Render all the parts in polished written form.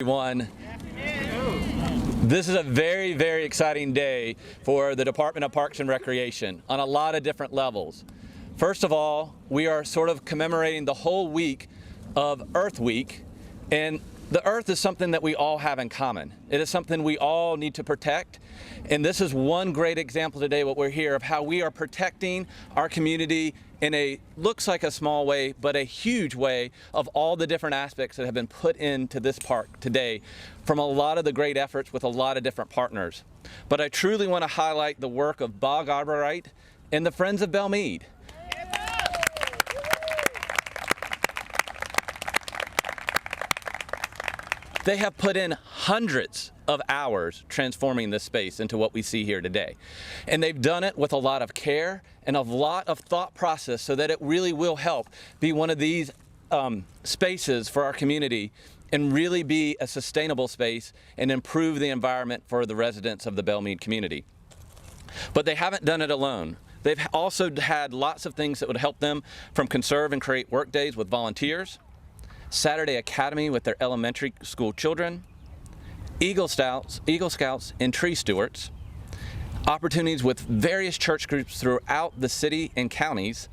Everyone. This is a very, very exciting day for the Department of Parks and Recreation on a lot of different levels. First of all, we are sort of commemorating the whole week of Earth Week, and the Earth is something that we all have in common. It is something we all need to protect, and this is one great example today, what we're here, of how we are protecting our community in a, looks like a small way, but a huge way of all the different aspects that have been put into this park today from a lot of the great efforts with a lot of different partners. But I truly want to highlight the work of Bog Arborite and the Friends of Bellemeade. They have put in hundreds of hours transforming this space into what we see here today. And they've done it with a lot of care and a lot of thought process so that it really will help be one of these spaces for our community and really be a sustainable space and improve the environment for the residents of the Bellemeade community. But they haven't done it alone. They've also had lots of things that would help them, from conserve and create work days with volunteers, Saturday Academy with their elementary school children, Eagle Scouts and tree stewards, opportunities with various church groups throughout the city and counties,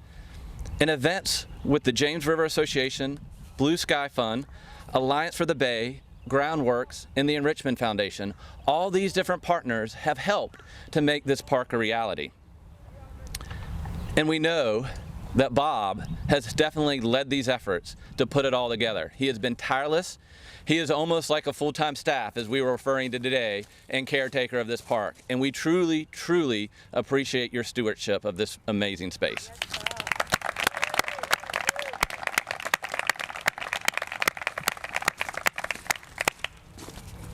and events with the James River Association, Blue Sky Fund, Alliance for the Bay, Groundworks, and the Enrichment Foundation. All these different partners have helped to make this park a reality. And we know that Bob has definitely led these efforts to put it all together. He has been tireless. He is almost like a full-time staff, as we were referring to today, and caretaker of this park. And we truly, truly appreciate your stewardship of this amazing space.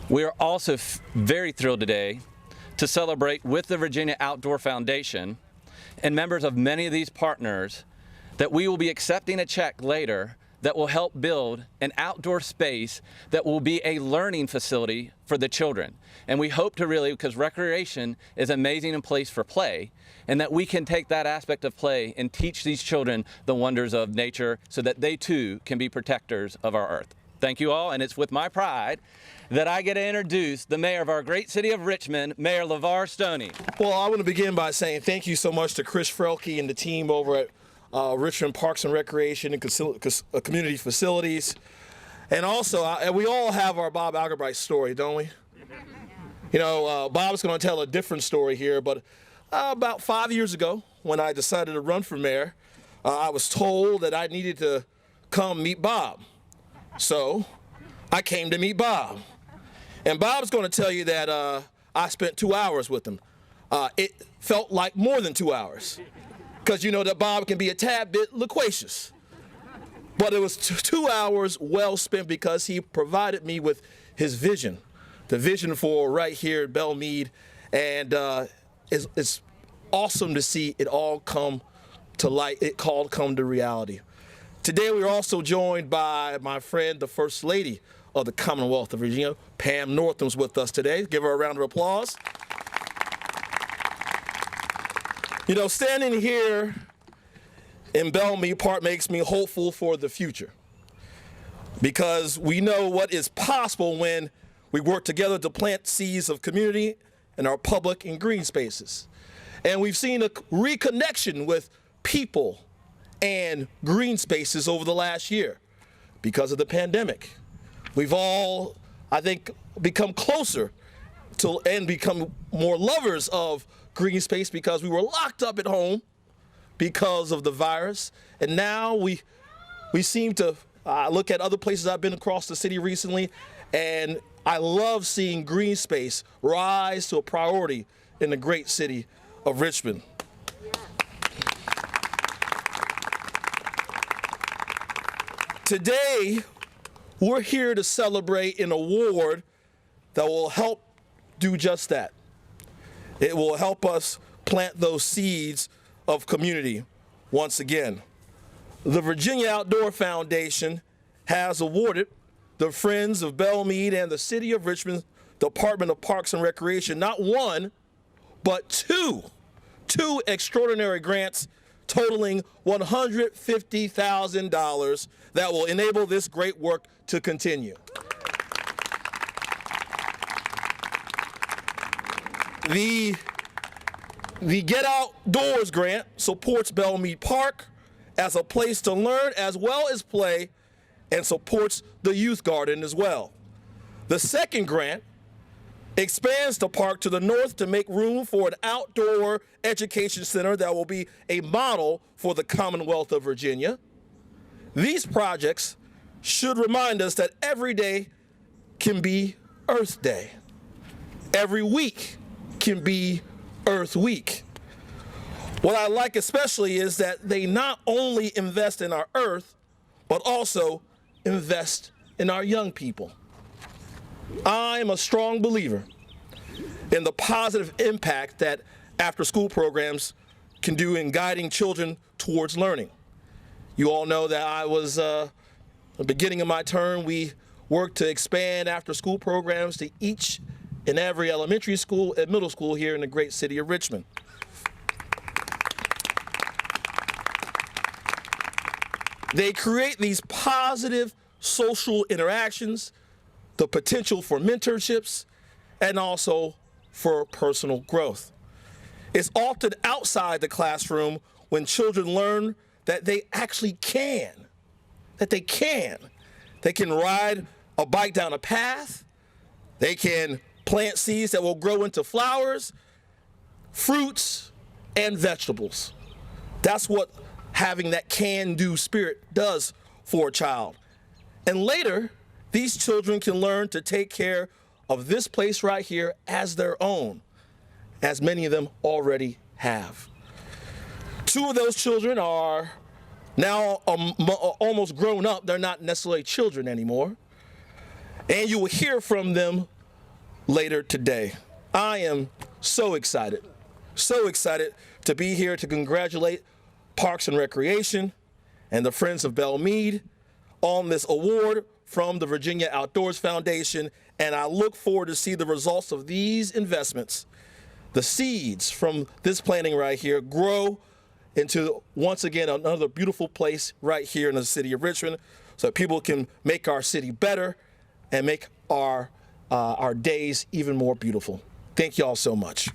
We are also very thrilled today to celebrate with the Virginia Outdoor Foundation and members of many of these partners that we will be accepting a check later that will help build an outdoor space that will be a learning facility for the children. And we hope to really, because recreation is an amazing place for play, and that we can take that aspect of play and teach these children the wonders of nature so that they too can be protectors of our earth. Thank you all, and it's with my pride that I get to introduce the mayor of our great city of Richmond, Mayor LeVar Stoney. Well, I want to begin by saying thank you so much to Chris Frelke and the team over at Richmond Parks and Recreation and Community Facilities. And also, we all have our Bob Arborite story, don't we? You know, Bob's going to tell a different story here, but about 5 years ago, when I decided to run for mayor, I was told that I needed to come meet Bob. So I came to meet Bob. And Bob's going to tell you that I spent 2 hours with him. It felt like more than 2 hours, because you know that Bob can be a tad bit loquacious. But it was 2 hours well spent because he provided me with his vision, the vision for right here at Bellemeade. And it's awesome to see it all come to light, come to reality. Today we are also joined by my friend, the First Lady of the Commonwealth of Virginia, Pam Northam's with us today. Give her a round of applause. You know, standing here in Bellemeade Park makes me hopeful for the future, because we know what is possible when we work together to plant seeds of community in our public and green spaces. And we've seen a reconnection with people and green spaces over the last year because of the pandemic. We've all, I think, become closer to and become more lovers of green space because we were locked up at home because of the virus. And now we seem to look at other places I've been across the city recently, and I love seeing green space rise to a priority in the great city of Richmond. Today, we're here to celebrate an award that will help do just that. It will help us plant those seeds of community once again. The Virginia Outdoor Foundation has awarded the Friends of Bellemeade and the City of Richmond Department of Parks and Recreation not one, but two extraordinary grants totaling $150,000 that will enable this great work to continue. The Get Outdoors grant supports Bellemeade Park as a place to learn as well as play and supports the youth garden as well. The second grant expands the park to the north to make room for an outdoor education center that will be a model for the Commonwealth of Virginia. These projects should remind us that every day can be Earth Day. Every week can be Earth Week. What I like especially is that they not only invest in our Earth, but also invest in our young people. I'm a strong believer in the positive impact that after-school programs can do in guiding children towards learning. You all know that I was, at the beginning of my term, we worked to expand after-school programs to each and every elementary school and middle school here in the great city of Richmond. They create these positive social interactions, the potential for mentorships, and also for personal growth. It's often outside the classroom when children learn that they actually can, They can ride a bike down a path, they can plant seeds that will grow into flowers, fruits, and vegetables. That's what having that can-do spirit does for a child. And later, these children can learn to take care of this place right here as their own, as many of them already have. Two of those children are now almost grown up. They're not necessarily children anymore. And you will hear from them later today. I am so excited to be here to congratulate Parks and Recreation and the Friends of Bellemeade on this award from the Virginia Outdoors Foundation, and I look forward to see the results of these investments. The seeds from this planting right here grow into, once again, another beautiful place right here in the city of Richmond so that people can make our city better and make our days even more beautiful. Thank you all so much.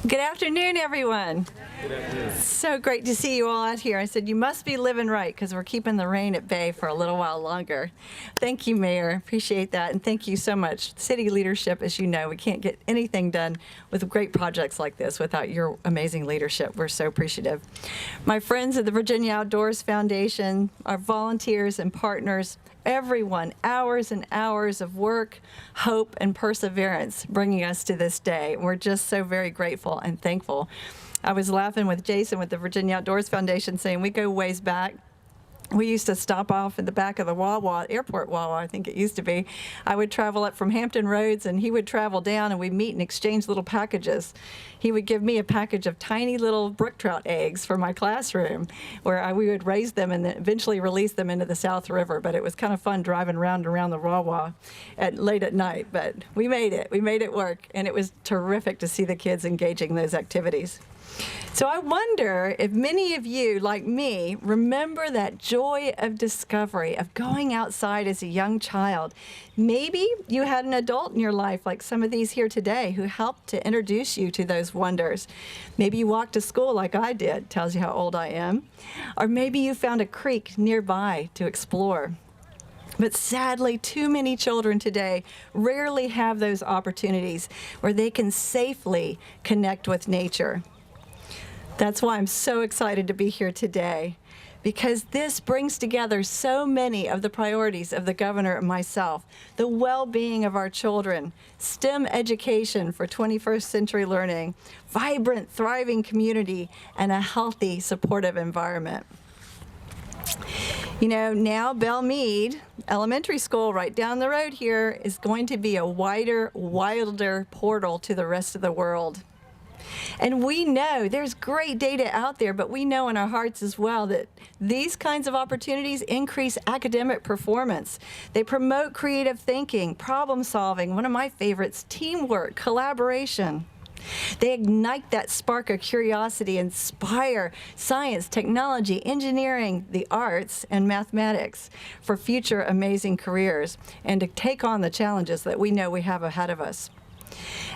Good afternoon, everyone. Good afternoon. So great to see you all out here. I said, you must be living right because we're keeping the rain at bay for a little while longer. Thank you, Mayor. Appreciate that. And thank you so much. City leadership, as you know, we can't get anything done with great projects like this without your amazing leadership. We're so appreciative. My friends at the Virginia Outdoors Foundation, our volunteers and partners, everyone, hours and hours of work, hope, and perseverance bringing us to this day. We're just so very grateful and thankful. I was laughing with Jason with the Virginia Outdoors Foundation saying we go ways back. We used to stop off at the back of the Wawa, airport Wawa, I think it used to be. I would travel up from Hampton Roads and he would travel down and we'd meet and exchange little packages. He would give me a package of tiny little brook trout eggs for my classroom where we would raise them and then eventually release them into the South River. But it was kind of fun driving around the Wawa late at night. But we made it work. And it was terrific to see the kids engaging in those activities. So I wonder if many of you, like me, remember that joy of discovery, of going outside as a young child. Maybe you had an adult in your life, like some of these here today, who helped to introduce you to those wonders. Maybe you walked to school like I did, tells you how old I am. Or maybe you found a creek nearby to explore. But sadly, too many children today rarely have those opportunities where they can safely connect with nature. That's why I'm so excited to be here today, because this brings together so many of the priorities of the governor and myself: the well-being of our children, STEM education for 21st century learning, vibrant, thriving community, and a healthy, supportive environment. You know, now Bellemeade Elementary School right down the road here is going to be a wider, wilder portal to the rest of the world. And we know there's great data out there, but we know in our hearts as well that these kinds of opportunities increase academic performance. They promote creative thinking, problem solving, one of my favorites, teamwork, collaboration. They ignite that spark of curiosity, inspire science, technology, engineering, the arts, and mathematics for future amazing careers and to take on the challenges that we know we have ahead of us.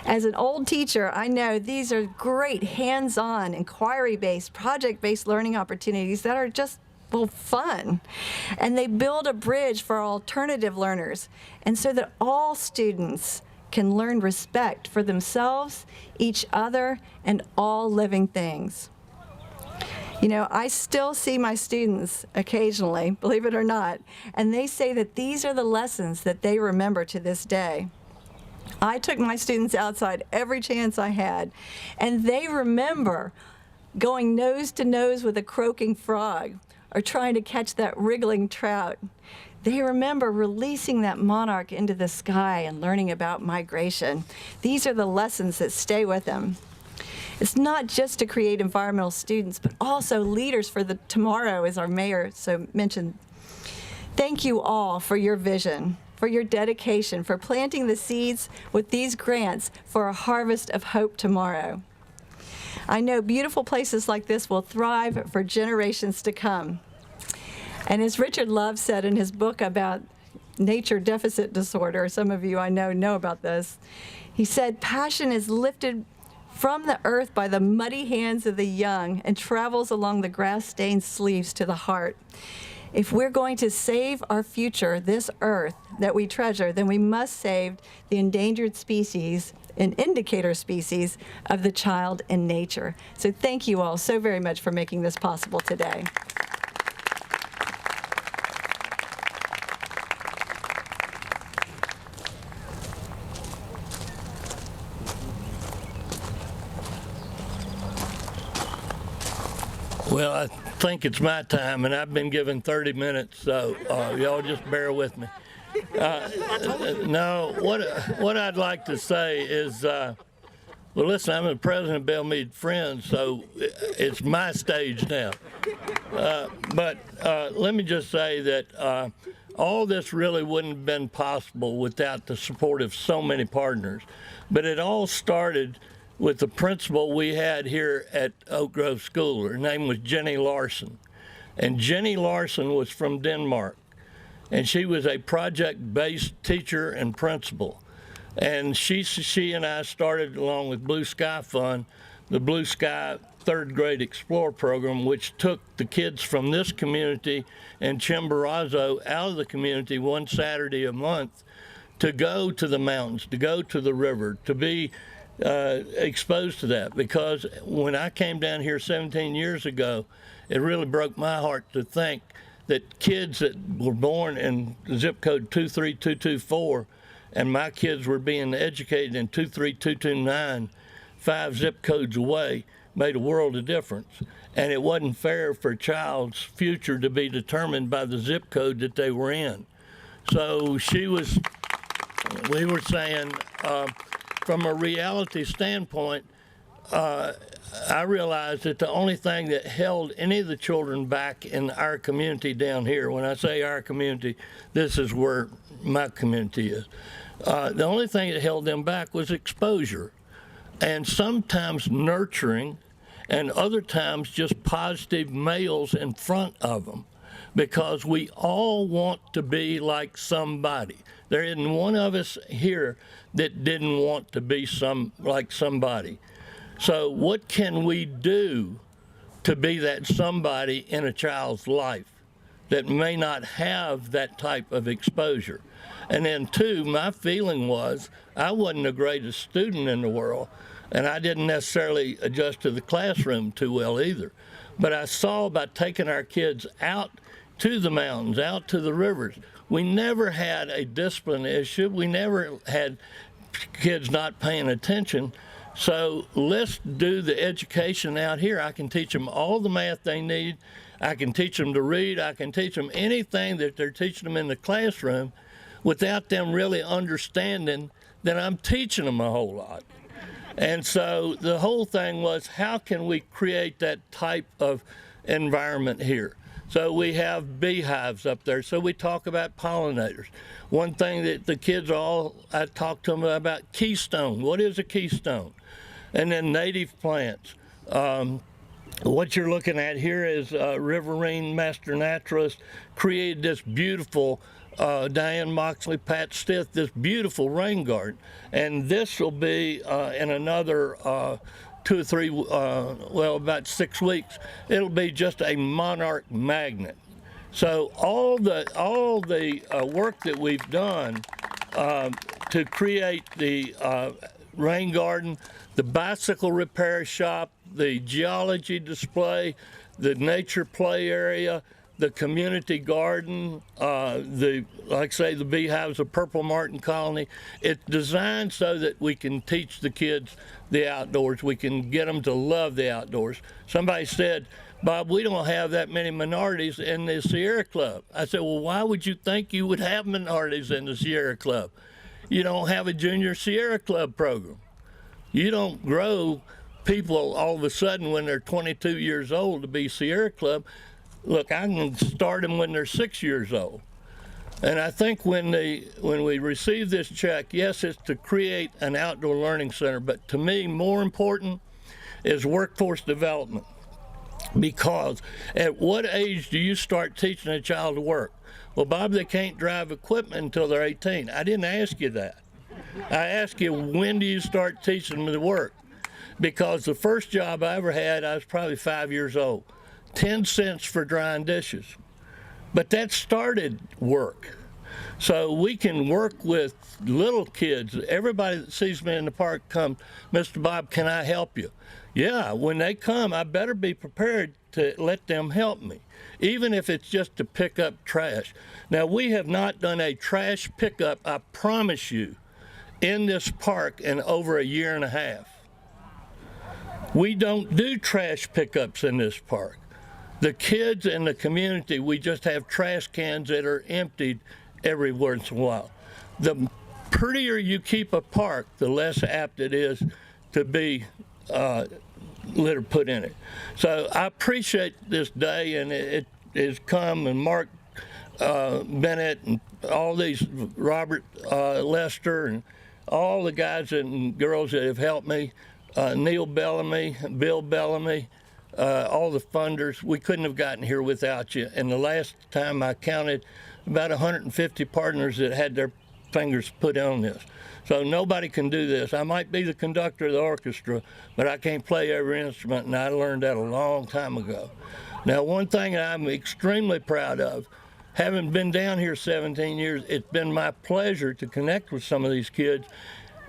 As an old teacher, I know these are great hands-on, inquiry-based, project-based learning opportunities that are just, well, fun. And they build a bridge for alternative learners, and so that all students can learn respect for themselves, each other, and all living things. You know, I still see my students occasionally, believe it or not, and they say that these are the lessons that they remember to this day. I took my students outside every chance I had, and they remember going nose to nose with a croaking frog or trying to catch that wriggling trout. They remember releasing that monarch into the sky and learning about migration. These are the lessons that stay with them. It's not just to create environmental students, but also leaders for the tomorrow, as our mayor so mentioned. Thank you all for your vision, for your dedication, for planting the seeds with these grants for a harvest of hope tomorrow. I know beautiful places like this will thrive for generations to come. And as Richard Love said in his book about nature deficit disorder, some of you I know about this, he said, passion is lifted from the earth by the muddy hands of the young and travels along the grass-stained sleeves to the heart. If we're going to save our future, this earth that we treasure, then we must save the endangered species and indicator species of the child in nature. So thank you all so very much for making this possible today. Well, I think it's my time, and I've been given 30 minutes, so y'all just bear with me. No, what I'd like to say is, well, listen, I'm the president of Bellemeade Friends, so it's my stage now. But let me just say that all this really wouldn't have been possible without the support of so many partners. But it all started with the principal we had here at Oak Grove School. Her name was Jenny Larson. And Jenny Larson was from Denmark. And she was a project-based teacher and principal. And she and I started, along with Blue Sky Fund, the Blue Sky third grade Explore program, which took the kids from this community and Chimborazo out of the community one Saturday a month to go to the mountains, to go to the river, to be exposed to that. Because when I came down here 17 years ago, it really broke my heart to think that kids that were born in zip code 23224 and my kids were being educated in 23229, 5 zip codes away, made a world of difference. And it wasn't fair for a child's future to be determined by the zip code that they were in. So we were saying, from a reality standpoint, I realized that the only thing that held any of the children back in our community down here, when I say our community, this is where my community is, the only thing that held them back was exposure, and sometimes nurturing, and other times just positive males in front of them, because we all want to be like somebody. There isn't one of us here that didn't want to be like somebody. So what can we do to be that somebody in a child's life that may not have that type of exposure? And then 2, my feeling was I wasn't the greatest student in the world, and I didn't necessarily adjust to the classroom too well either. But I saw by taking our kids out to the mountains, out to the rivers, we never had a discipline issue. We never had kids not paying attention. So let's do the education out here. I can teach them all the math they need. I can teach them to read. I can teach them anything that they're teaching them in the classroom without them really understanding that I'm teaching them a whole lot. And so the whole thing was, how can we create that type of environment here? So we have beehives up there, so we talk about pollinators. One thing that the kids I talk to them about keystone. What is a keystone? and then native plants. What you're looking at here is Riverine Master Naturalist created this beautiful Diane Moxley, Pat Stith, this beautiful rain garden. And this will be in another 2 or 3, about 6 weeks, it'll be just a monarch magnet. So all the work that we've done to create the rain garden, the bicycle repair shop, the geology display, the nature play area, the community garden, the beehives of Purple Martin Colony. It's designed so that we can teach the kids the outdoors. We can get them to love the outdoors. Somebody said, Bob, we don't have that many minorities in the Sierra Club. I said, well, why would you think you would have minorities in the Sierra Club? You don't have a Junior Sierra Club program. You don't grow people all of a sudden when they're 22 years old to be Sierra Club. Look, I can start them when they're 6 years old. And I think when we receive this check, yes, it's to create an outdoor learning center, but to me, more important is workforce development. Because at what age do you start teaching a child to work? Well, Bob, they can't drive equipment until they're 18. I didn't ask you that. I asked you, when do you start teaching them to work? Because the first job I ever had, I was probably 5 years old. 10 cents for drying dishes. But that started work. So we can work with little kids. Everybody that sees me in the park comes, Mr. Bob, can I help you? Yeah, when they come, I better be prepared to let them help me, even if it's just to pick up trash. Now, we have not done a trash pickup, I promise you, in this park in over a year and a half. We don't do trash pickups in this park. The kids in the community, we just have trash cans that are emptied every once in a while. The prettier you keep a park, the less apt it is to be litter put in it. So I appreciate this day, and it has come, and Mark Bennett and all these, Robert Lester, and all the guys and girls that have helped me, Neil Bellamy, Bill Bellamy, all the funders. We couldn't have gotten here without you. And the last time I counted, about 150 partners that had their fingers put on this. So nobody can do this. I might be the conductor of the orchestra, but I can't play every instrument, and I learned that a long time ago. Now, one thing I'm extremely proud of, having been down here 17 years, it's been my pleasure to connect with some of these kids.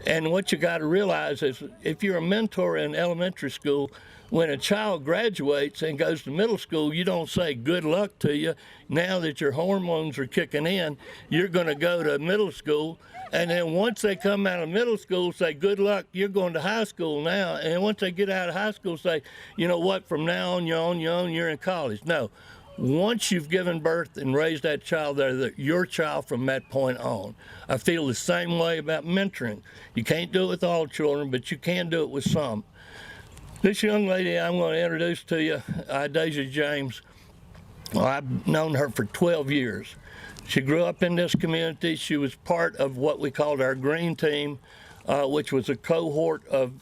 And what you got to realize is, if you're a mentor in elementary school, when a child graduates and goes to middle school, you don't say good luck to you. Now that your hormones are kicking in, you're going to go to middle school. And then once they come out of middle school, say good luck, you're going to high school now. And once they get out of high school, say, you know what, from now on, you're in college. No. Once you've given birth and raised that child, they're your child from that point on. I feel the same way about mentoring. You can't do it with all children, but you can do it with some. This young lady I'm going to introduce to you, Deja James, well, I've known her for 12 years. She grew up in this community. She was part of what we called our green team, which was a cohort of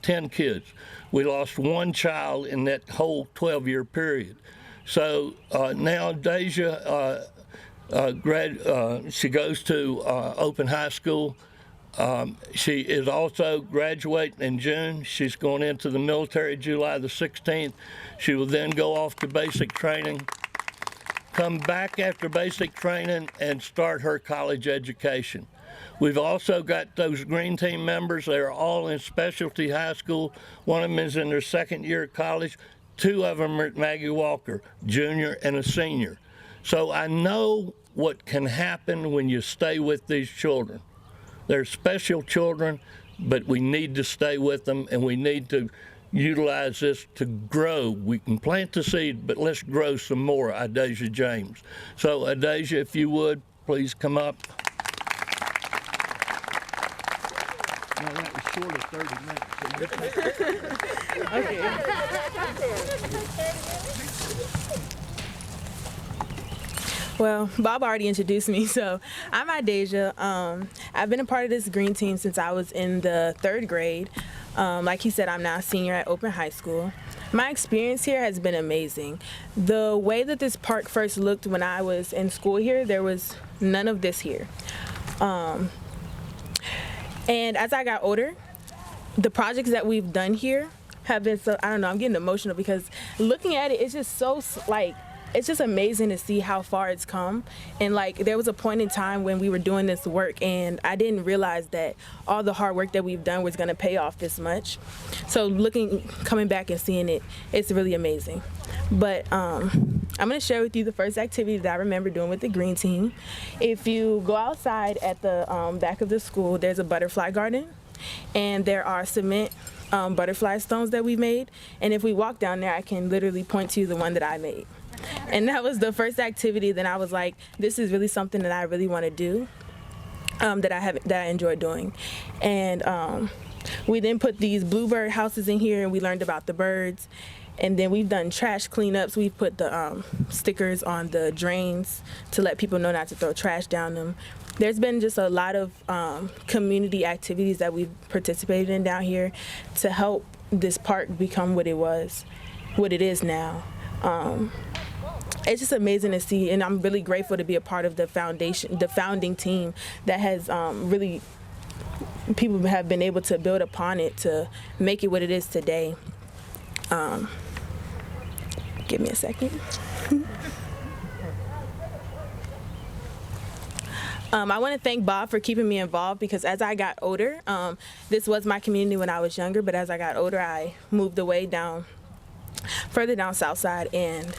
10 kids. We lost one child in that whole 12-year period. So now Deja, she goes to Open High School. She is also graduating in June. She's going into the military July the 16th. She will then go off to basic training, come back after basic training, and start her college education. We've also got those green team members. They're all in specialty high school. One of them is in their second year of college. 2 of them are at Maggie Walker, junior and a senior. So I know what can happen when you stay with these children. They're special children, but we need to stay with them, and we need to utilize this to grow. We can plant the seed, but let's grow some more, Deja James. So Deja, if you would, please come up. No, that was short of 30 minutes. Well, Bob already introduced me, so I'm Idasia. I've been a part of this green team since I was in the 3rd grade. Like he said, I'm now a senior at Open High School. My experience here has been amazing. The way that this park first looked when I was in school here, there was none of this here. And as I got older, the projects that we've done here have been so, I don't know, I'm getting emotional because looking at it, it's just so, like, it's just amazing to see how far it's come. And like, there was a point in time when we were doing this work and I didn't realize that all the hard work that we've done was gonna pay off this much. So coming back and seeing it, it's really amazing. But I'm gonna share with you the first activity that I remember doing with the green team. If you go outside at the back of the school, there's a butterfly garden and there are cement butterfly stones that we made. And if we walk down there, I can literally point to the one that I made. And that was the first activity that I was like, this is really something that I really want to do, that I enjoy doing. And we then put these bluebird houses in here and we learned about the birds. And then we've done trash cleanups. We've put the stickers on the drains to let people know not to throw trash down them. There's been just a lot of community activities that we've participated in down here to help this park become what it is now. It's just amazing to see, and I'm really grateful to be a part of the founding team that has really, people have been able to build upon it to make it what it is today. Give me a second. I want to thank Bob for keeping me involved because as I got older, this was my community when I was younger, but as I got older, I moved away further down South Side, and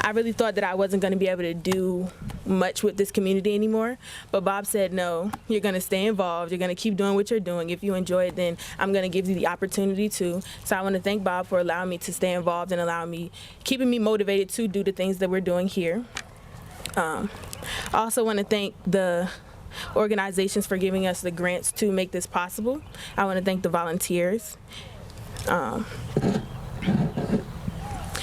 I really thought that I wasn't going to be able to do much with this community anymore. But Bob said, no, you're going to stay involved. You're going to keep doing what you're doing. If you enjoy it, then I'm going to give you the opportunity to. So I want to thank Bob for allowing me to stay involved and keeping me motivated to do the things that we're doing here. I also want to thank the organizations for giving us the grants to make this possible. I want to thank the volunteers.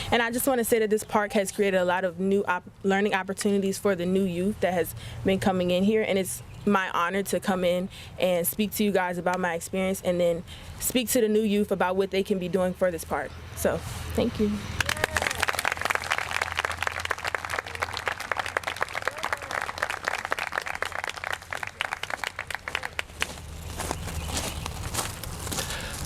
And I just want to say that this park has created a lot of new learning opportunities for the new youth that has been coming in here. And it's my honor to come in and speak to you guys about my experience and then speak to the new youth about what they can be doing for this park. So, thank you.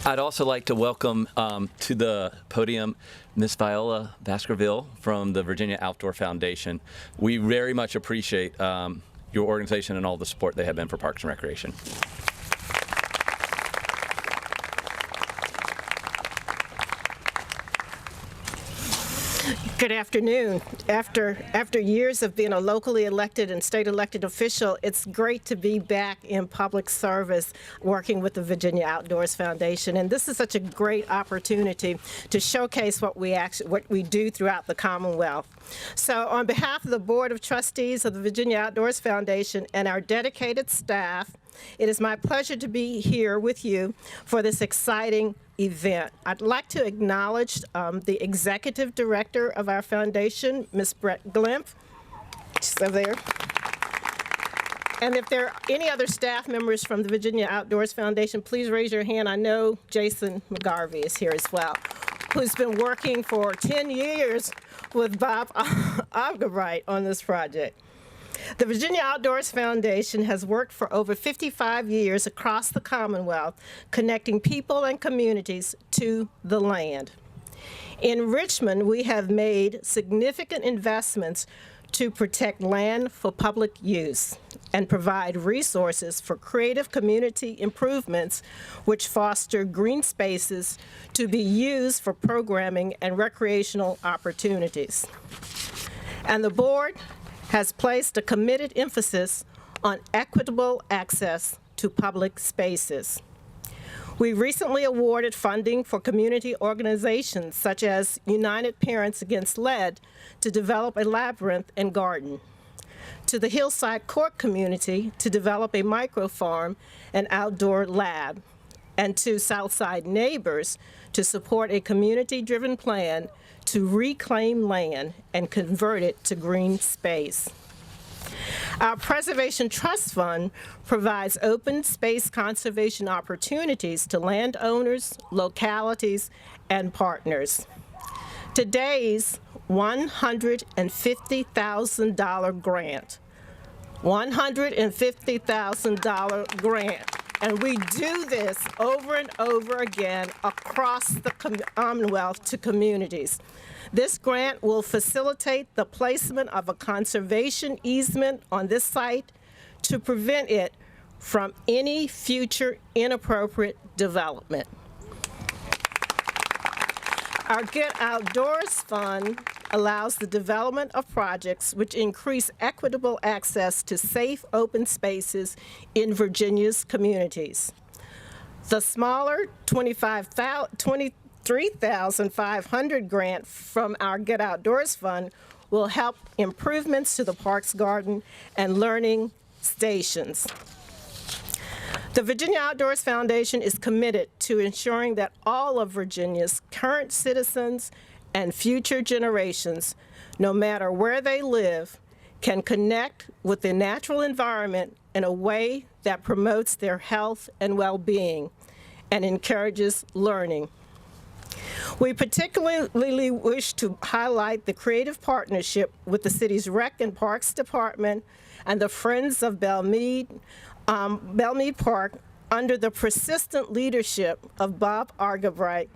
I'd also like to welcome to the podium Miss Viola Baskerville from the Virginia Outdoor Foundation. We very much appreciate your organization and all the support they have been for Parks and Recreation. Good afternoon. After years of being a locally elected and state elected official, it's great to be back in public service working with the Virginia Outdoors Foundation. And this is such a great opportunity to showcase what we do throughout the Commonwealth. So on behalf of the Board of Trustees of the Virginia Outdoors Foundation and our dedicated staff, it is my pleasure to be here with you for this exciting event. I'd like to acknowledge the executive director of our foundation, Ms. Brett Glimpf. She's over there. And if there are any other staff members from the Virginia Outdoors Foundation, please raise your hand. I know Jason McGarvey is here as well, who's been working for 10 years with Bob Algebright on this project. The Virginia Outdoors Foundation has worked for over 55 years across the Commonwealth, connecting people and communities to the land. In Richmond, we have made significant investments to protect land for public use and provide resources for creative community improvements which foster green spaces to be used for programming and recreational opportunities. And the board has placed a committed emphasis on equitable access to public spaces. We recently awarded funding for community organizations such as United Parents Against Lead to develop a labyrinth and garden, to the Hillside Court community to develop a microfarm and outdoor lab, and to Southside Neighbors to support a community-driven plan to reclaim land and convert it to green space. Our Preservation Trust Fund provides open space conservation opportunities to landowners, localities, and partners. Today's $150,000 grant, $150,000 grant, and we do this over and over again across the Commonwealth to communities. This grant will facilitate the placement of a conservation easement on this site to prevent it from any future inappropriate development. Our Get Outdoors Fund allows the development of projects which increase equitable access to safe open spaces in Virginia's communities. The smaller $23,500 grant from our Get Outdoors Fund will help improvements to the parks garden and learning stations. The Virginia Outdoors Foundation is committed to ensuring that all of Virginia's current citizens and future generations, no matter where they live, can connect with the natural environment in a way that promotes their health and well-being and encourages learning. We particularly wish to highlight the creative partnership with the city's Rec and Parks Department and the Friends of Bellemeade Park under the persistent leadership of Bob Argabright,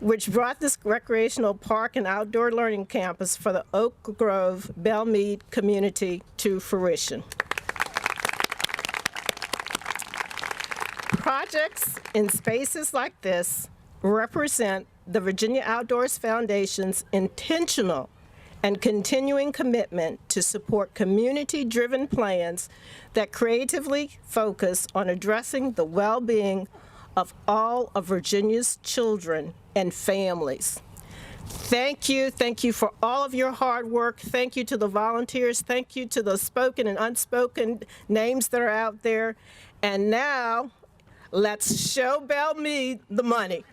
which brought this recreational park and outdoor learning campus for the Oak Grove Bellemeade community to fruition. Projects in spaces like this represent the Virginia Outdoors Foundation's intentional and continuing commitment to support community-driven plans that creatively focus on addressing the well-being of all of Virginia's children and families. Thank you for all of your hard work. Thank you to the volunteers. Thank you to the spoken and unspoken names that are out there. And now, let's show Bellemeade the money.